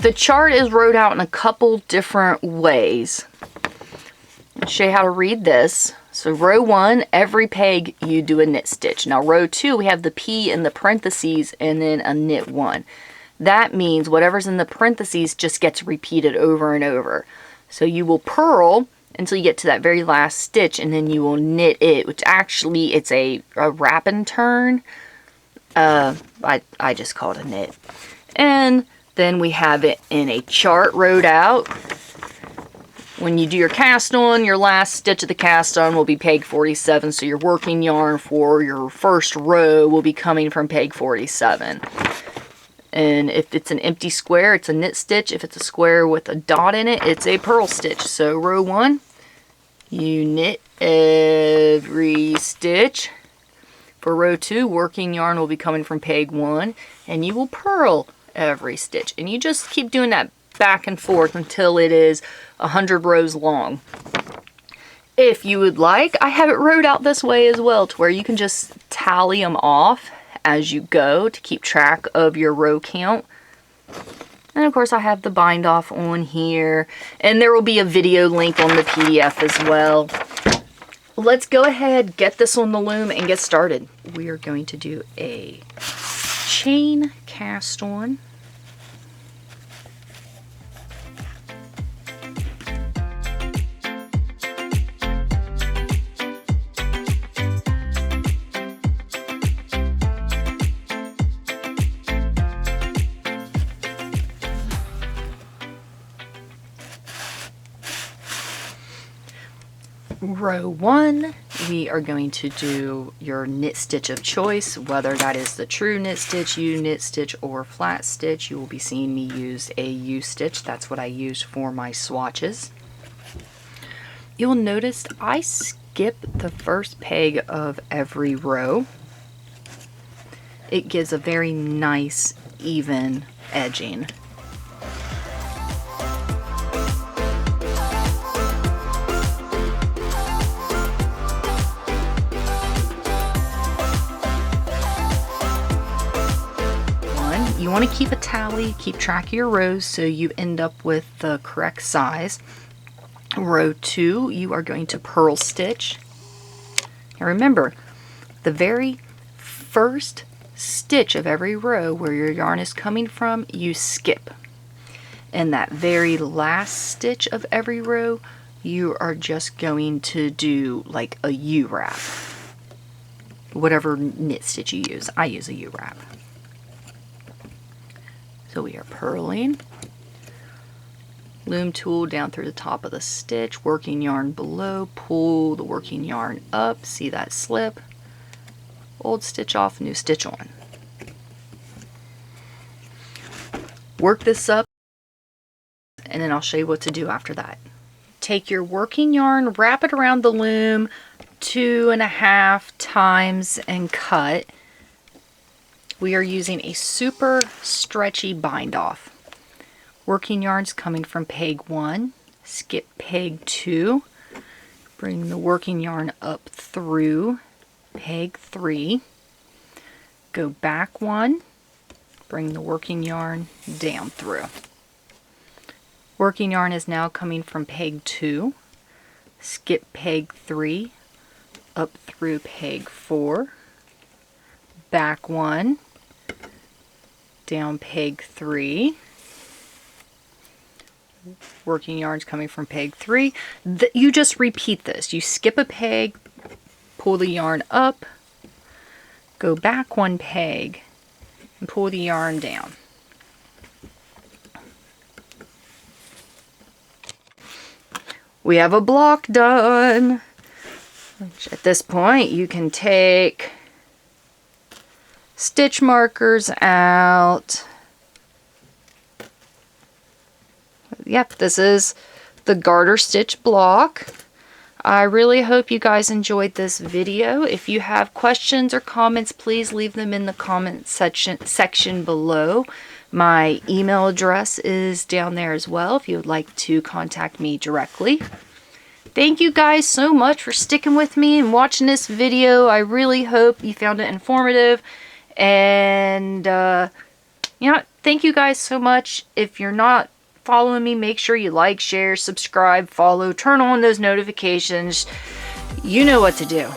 The chart is wrote out in a couple different ways. I'll show you how to read this. So row 1, every peg you do a knit stitch. Now row 2, we have the P in the parentheses and then a knit 1. That means whatever's in the parentheses just gets repeated over and over. So you will purl until you get to that very last stitch, and then you will knit it, which actually it's a wrap and turn. I just call it a knit. And then we have it in a chart wrote out. When you do your cast on, your last stitch of the cast on will be peg 47, so your working yarn for your first row will be coming from peg 47. And if it's an empty square, it's a knit stitch. If it's a square with a dot in it, it's a purl stitch. So row 1, you knit every stitch. For row 2, working yarn will be coming from peg 1, and you will purl every stitch. And you just keep doing that back and forth until it is 100 rows long. If you would like, I have it wrote out this way as well, to where you can just tally them off as you go to keep track of your row count. And of course I have the bind off on here, and there will be a video link on the PDF as well. Let's go ahead, get this on the loom and get started. We are going to do a chain cast on. Row 1, we are going to do your knit stitch of choice, whether that is the true knit stitch, U knit stitch, or flat stitch. You will be seeing me use a U stitch. That's what I use for my swatches. You'll notice I skip the first peg of every row. It gives a very nice, even edging. You want to keep a tally, keep track of your rows so you end up with the correct size. Row 2, you are going to purl stitch. Now remember, the very first stitch of every row where your yarn is coming from, you skip. And that very last stitch of every row, you are just going to do like a U-wrap. Whatever knit stitch you use. I use a U-wrap. So we are purling, loom tool down through the top of the stitch, working yarn below, pull the working yarn up, see that slip, old stitch off, new stitch on. Work this up, and then I'll show you what to do after that. Take your working yarn, wrap it around the loom 2.5 times and cut. We are using a super stretchy bind off. Working yarn's coming from peg 1, skip peg 2, bring the working yarn up through peg 3, go back 1, bring the working yarn down through. Working yarn is now coming from peg 2, skip peg 3, up through peg 4, back 1, down peg 3, working yarns coming from peg 3. You just repeat this. You skip a peg, pull the yarn up, go back 1 peg, and pull the yarn down. We have a block done, which at this point you can take stitch markers out. Yep, this is the garter stitch block. I really hope you guys enjoyed this video. If you have questions or comments, please leave them in the comment section below. My email address is down there as well if you would like to contact me directly. Thank you guys so much for sticking with me and watching this video. I really hope you found it informative. And, you know, thank you guys so much. If you're not following me, make sure you like, share, subscribe, follow, turn on those notifications. You know what to do.